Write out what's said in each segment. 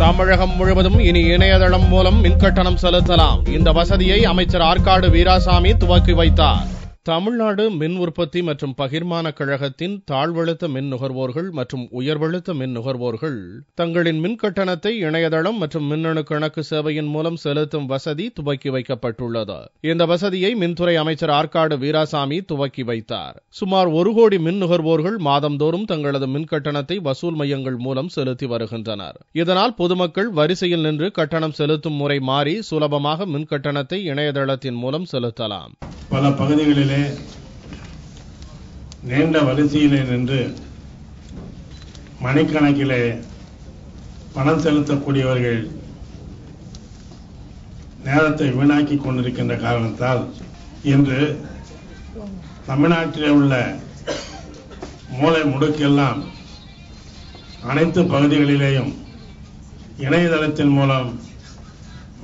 தமிழகம் முழுவதும் இனி இணையதளம் மூலம் மின்கட்டணம் செலுத்தலாம். இந்த வசதியை அமைச்சர் ஆற்காடு வீராசாமி துவக்கி வைத்தார். தமிழ்நாடு மின் உற்பத்தி மற்றும் பகிர்மான கழகத்தின் தாழ்வழுத்த மின் நுகர்வோர்கள் மற்றும் உயர்வழுத்த மின் நுகர்வோர்கள் தங்களின் மின் கட்டணத்தை இணையதளம் மற்றும் மின்னணு கணக்கு சேவையின் மூலம் செலுத்தும் வசதி துவக்கி வைக்கப்பட்டுள்ளது. இந்த வசதியை மின்துறை அமைச்சர் ஆற்காடு வீராசாமி துவக்கி வைத்தார். சுமார் 1 கோடி மின் நுகர்வோர்கள் மாதந்தோறும் தங்களது மின் கட்டணத்தை வசூல் மையங்கள் மூலம் செலுத்தி வருகின்றனர். இதனால் பொதுமக்கள் வரிசையில் நின்று கட்டணம் செலுத்தும் முறை மாறி சுலபமாக மின் கட்டணத்தை இணையதளத்தின் மூலம் செலுத்தலாம். பல பகுதிகளிலே நீண்ட வரிசையிலே நின்று மணிக்கணக்கிலே பணம் செலுத்தக்கூடியவர்கள் நேரத்தை வீணாக்கி கொண்டிருக்கின்ற காரணத்தால் இன்று தமிழ்நாட்டிலே உள்ள மூலை முடுக்கெல்லாம் அனைத்து பகுதிகளிலேயும் இணையதளத்தின் மூலம்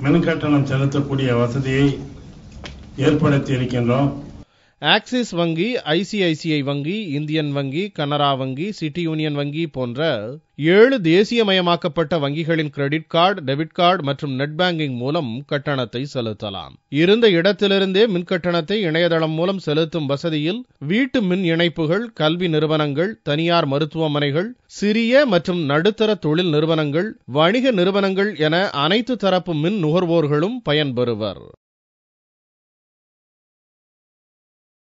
மின் கட்டணம் செலுத்தக்கூடிய வசதியை ஏற்படுத்தி இருக்கின்றோம். ஆக்சிஸ் வங்கி, ஐசிஐசிஐ வங்கி, இந்தியன் வங்கி, கனரா வங்கி, சிட்டி யூனியன் வங்கி போன்ற 7 தேசியமயமாக்கப்பட்ட வங்கிகளின் கிரெடிட் கார்டு, டெபிட் கார்டு மற்றும் நெட் பேங்கிங் மூலம் கட்டணத்தை செலுத்தலாம். இருந்த இடத்திலிருந்தே மின் கட்டணத்தை இணையதளம் மூலம் செலுத்தும் வசதியில் வீட்டு மின் இணைப்புகள், கல்வி நிறுவனங்கள், தனியார் மருத்துவமனைகள், சிறிய மற்றும் நடுத்தர தொழில் நிறுவனங்கள், வணிக நிறுவனங்கள் என அனைத்து தரப்பு மின் நுகர்வோர்களும் பயன்பெறுவர்.